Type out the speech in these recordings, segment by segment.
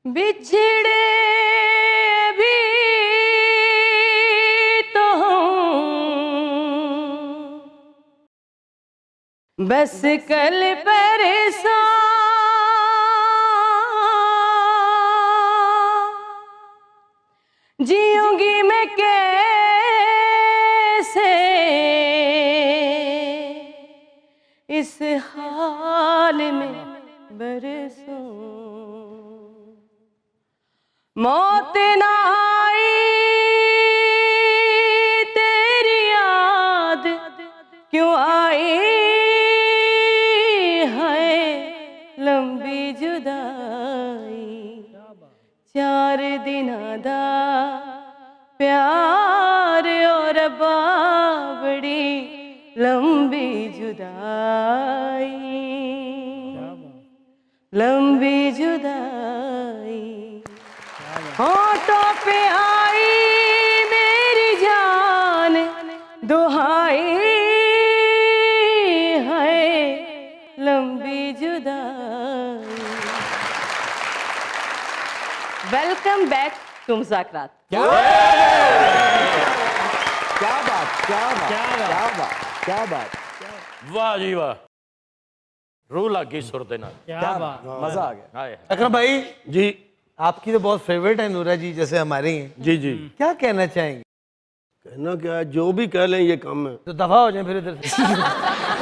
बिछड़े भी तो हूँ बस कल परसों जीऊंगी मैं कैसे इस हाल में बरसों मौत ना आई तेरी याद क्यों आई है लंबी जुदाई 4 दिन दा प्यार और बाबड़ी लंबी जुदाई लंबी जुदाई होठों पे आई मेरी जान दुहाई है लंबी जुदाई। वेलकम बैक टू मुज़ाकरात। क्या बात, क्या बात, क्या बात, क्या बात, वाह जी वाह, रूह लग गई सुर दे नाल। क्या बात, मजा आ गया। हाय अकरम भाई जी आपकी तो बहुत फेवरेट है नूरा जी, जैसे हमारी हैं। जी जी। क्या कहना चाहेंगे? कहना क्या है, जो भी कह लें ये कम है। तो दफा हो जाए फिर इधर से।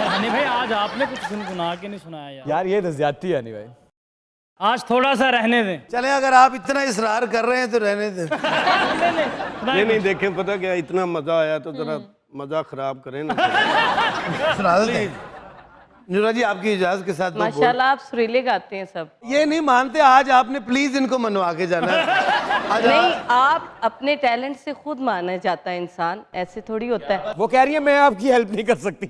हनी भाई आज आपने कुछ गुनगुना के नहीं सुनाया यार। यार ये तो ज्यादती है नहीं भाई। आज थोड़ा सा रहने दें। चले, अगर आप इतना इसरार कर रहे हैं तो रहने दें। नहीं देखें, पता क्या, इतना मजा आया तो जरा मजा खराब करें ना। सुना दें। नूरा जी आपकी इजाजत के साथ दो बोल। माशाल्लाह आप सुरीले गाते हैं सब। ये नहीं मानते, आज आपने प्लीज इनको मनवा के जाना है। आज नहीं, आप अपने टैलेंट से खुद माना जाता है इंसान, ऐसे थोड़ी होता है। वो कह रही है मैं आपकी हेल्प नहीं कर सकती।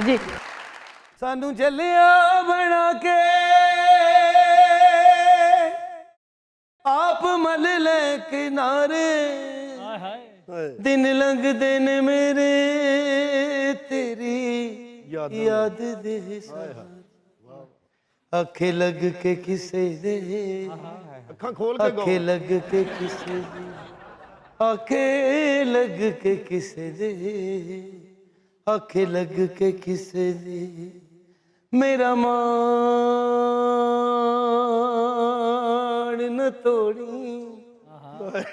जी सानू चलिया बना के आप मल ले किनारे, हाय हाय। दिन लंघदे ने मेरे तेरी याद दे आखे लग के किसे दे, अखा खोल के आखे लग के किसे दे, आखे लग के किसे दे, आखे लग के किसे दे, मेरा मान न तोड़ी,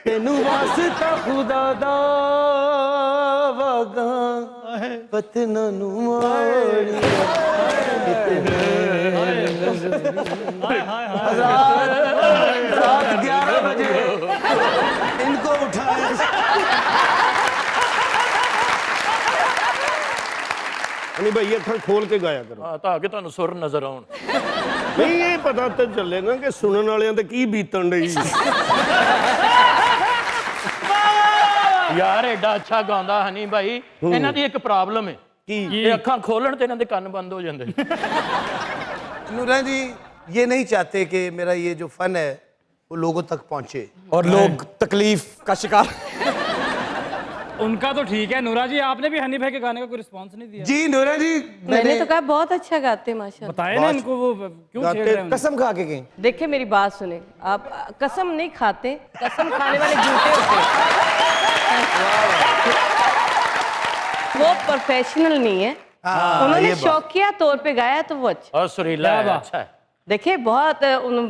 तेनू वास्ता खुदा दा वागा पतना नू माड़ी। रात 11 बजे इनको उठाया। नहीं भाई, अखा खोल के गाया करो। ਤਾਂ ਕਿ ਤੁਹਾਨੂੰ ਸੁਰ ਨਜ਼ਰ ਆਉਣ। नहीं ये पता तो चले ना कि सुनने वालियां ते की बीतन रही। ਯਾਰ ਐਡਾ ਅੱਛਾ ਗਾਉਂਦਾ ਹਨੀ ਭਾਈ, ਇਹਨਾਂ ਦੀ ਇੱਕ ਪ੍ਰੋਬਲਮ ਹੈ ਕਿ ਇਹ ਅੱਖਾਂ ਖੋਲਣ ਤੇ ਇਹਨਾਂ ਦੇ ਕੰਨ ਬੰਦ ਹੋ ਜਾਂਦੇ। नूरा जी ये नहीं चाहते कि मेरा ये जो फन है वो लोगों तक पहुंचे। और लोग तकलीफ का शिकार। उनका तो ठीक है। नूरा जी आपने भी हनी भाई के गाने का कोई रिस्पॉन्स नहीं दिया। जी नूरा जी मैंने तो कहा बहुत अच्छा गाते हैं माशाल्लाह। बताए ना इनको, वो क्यों छेड़ रहे हैं? कसम खा के कहीं। देखिए मेरी बात सुने, आप कसम नहीं खाते, कसम खाने वाले झूठे होते हैं। वो प्रोफेशनल नहीं है, उन्होंने शौकिया तौर पे गाया तो वो अच्छा। और सुरीला है, अच्छा है। देखिए बहुत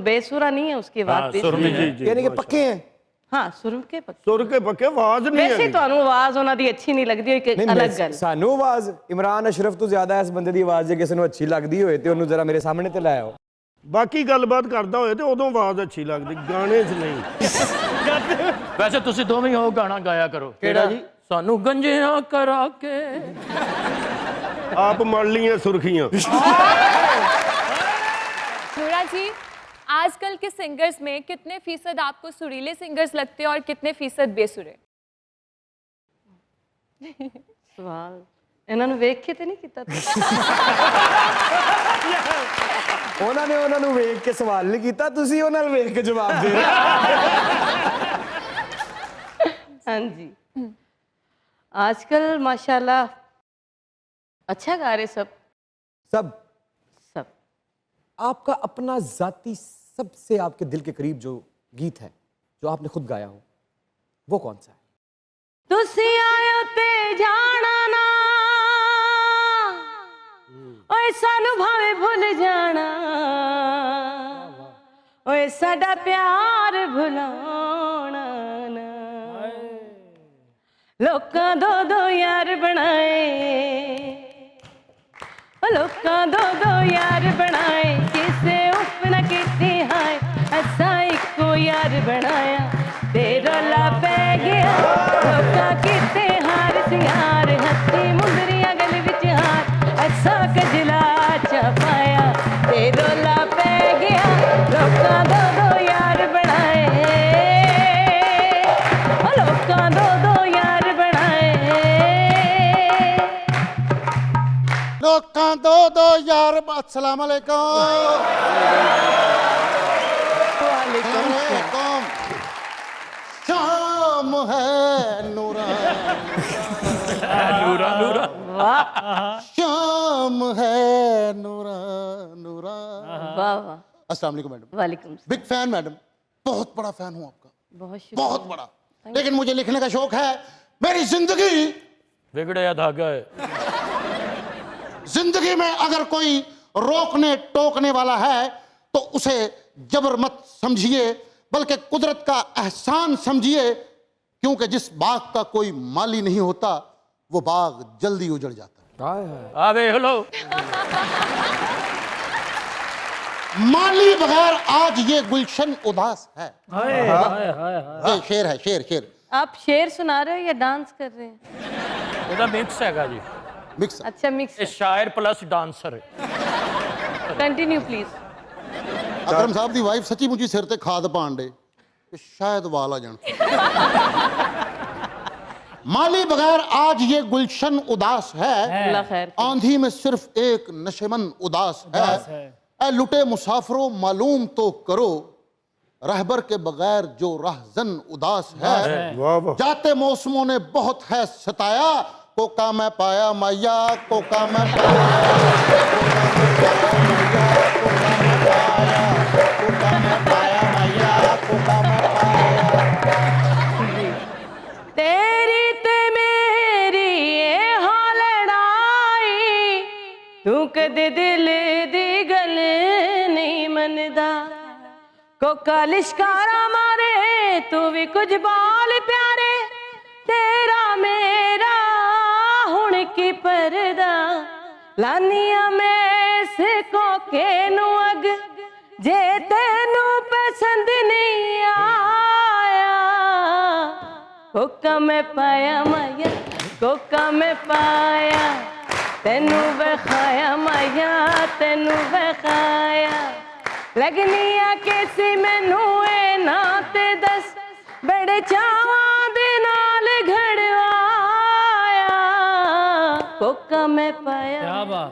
बेसुरा नहीं है उसकी बात भी। ਸੁਰ ਨਹੀਂ ਜੀ यानी कि पक्के हैं। हाँ सुर के पक्के। सुर के पक्के आवाज नहीं वैसे है। तो आवाज ਉਹਨਾਂ ਦੀ ਅੱਛੀ ਨਹੀਂ ਲੱਗਦੀ, ਇੱਕ ਅਲੱਗ ਗੱਲ। ਸਾਨੂੰ ਆਵਾਜ਼ ਇਮਰਾਨ ਅਸ਼ਰਫ ਤੋਂ ਜ਼ਿਆਦਾ ਇਸ ਬੰਦੇ ਦੀ ਆਵਾਜ਼ ਜੇ ਕਿਸੇ ਨੂੰ ਅੱਛੀ ਲੱਗਦੀ ਹੋਏ ਤੇ ਉਹਨੂੰ ਜ਼ਰਾ ਮੇਰੇ ਸਾਹਮਣੇ ਤੇ ਲੈ ਆਓ। ਬਾਕੀ ਗੱਲਬਾਤ ਕਰਦਾ ਹੋਏ ਤੇ ਉਦੋਂ ਆਵਾਜ਼ ਅੱਛੀ ਲੱਗਦੀ, ਗਾਣੇ 'ਚ ਨਹੀਂ। ਵੈਸੇ ਤੁਸੀਂ ਦੋਵੇਂ ਹੀ ਉਹ ਗਾਣਾ ਗਾਇਆ ਕਰੋ। ਕਿਹੜਾ ਜੀ? ਸਾਨੂੰ ਗੰਜਿਆਂ ਕਰਾ ਕੇ ਆਪ ਮੜ ਲੀਆਂ ਸੁਰਖੀਆਂ। नूरा जी, आजकल के सिंगर्स में कितने फीसद आपको सुरीले सिंगर्स लगते हैं और कितने फीसद बेसुरे? ਸਵਾਲ ਇਹਨਾਂ ਨੂੰ ਵੇਖ ਕੇ ਤੇ ਨਹੀਂ ਕੀਤਾ ਤੁਸੀਂ? ਉਹਨਾਂ ਨੇ ਉਹਨਾਂ ਨੂੰ ਵੇਖ ਕੇ ਸਵਾਲ ਨਹੀਂ ਕੀਤਾ, ਤੁਸੀਂ ਉਹਨਾਂ ਨੂੰ ਵੇਖ ਕੇ ਜਵਾਬ ਦੇ ਰਹੇ। हाँ जी, आजकल माशाल्लाह अच्छा गा रहे सब सब सब आपका अपना जाती सबसे आपके दिल के करीब जो गीत है जो आपने खुद गाया हो वो कौन सा है? तुसी आयो ते जाना ना ओए सानू भावे भुल जाना ओए साडा प्यार भुलाना ना लोकां दो दो यार बनाए लोकां दो दो यार बनाए किसे उफ न कीती हाय असा इको यार बनाया ते रौला पै गया लोकां कीते हार सियार हत्थी मुंदरियां गल विच हार असा कजला चा पाया ते रौला पै गया लोकां दो दो यार बनाए लोकां दो दो यार बनाए लोकां दो दो यार। अस्सलाम वालेकुम। वालेकुम। शाम है नूरा ਨੂਰਾ ਨੂਰਾ शाम है नूरा नूरा। वाह वाह अस्सलाम वालेकुम मैडम। वालेकुम बिग फैन मैडम, बहुत बड़ा फैन हूँ आपका, बहुत शुक्रिया बहुत बड़ा। लेकिन मुझे लिखने का शौक है। मेरी जिंदगी ਵਿਗੜਿਆ धागा है जिंदगी में अगर कोई रोकने टोकने वाला है तो उसे जबर मत समझिए बल्कि कुदरत का एहसान समझिए, क्योंकि जिस बाग का कोई माली नहीं होता वो बाग जल्दी उजड़ जाता है। ਆ ਵੇਖ ਲਓ माली बगैर आज ये गुलशन उदास है। ये शेर है, शेर शेर आप शेर सुना रहे हो या डांस कर रहे हैं? ਇਹਦਾ ਮਿਕਸ ਹੈਗਾ ਜੀ मिक्स। अच्छा मिक्स ਇਹ ਸ਼ਾਇਰ ਪਲੱਸ ਡਾਂਸਰ कंटिन्यू प्लीज अकरम साहब दी वाइफ सच्ची मुझी सिर ते खाद पाण दे कि शायद वाल आ जान। माली बगैर आज ये गुलशन उदास है, अल्लाह खैर करे। आंधी में सिर्फ एक नशेमन उदास है। ऐ लुटे मुसाफिरों मालूम तो करो रहबर के बगैर जो राहजन उदास है। वाह वाह। जाते मौसमों ने बहुत है सताया, कोका मैं पाया मैया कोका मैं पाया तेरी ते मेरी ये हाल लड़ाई तू कदे दिल दी गल नहीं मनदा कोका लिशकारा मारे तू भी कुछ बाल प्यारे तेरा मेरा हुण की परदा लानिया मैं सिको के नू अग जे तेनू पसंद नहीं आया कोका मैं पाया माया कोका मैं पाया तेनू बखाया माया तेनू बखाया लगनिया कैसी मैनू ए ना ते दस बड़े चावां दे नाल घड़वाया कोका मैं पाया क्या बात।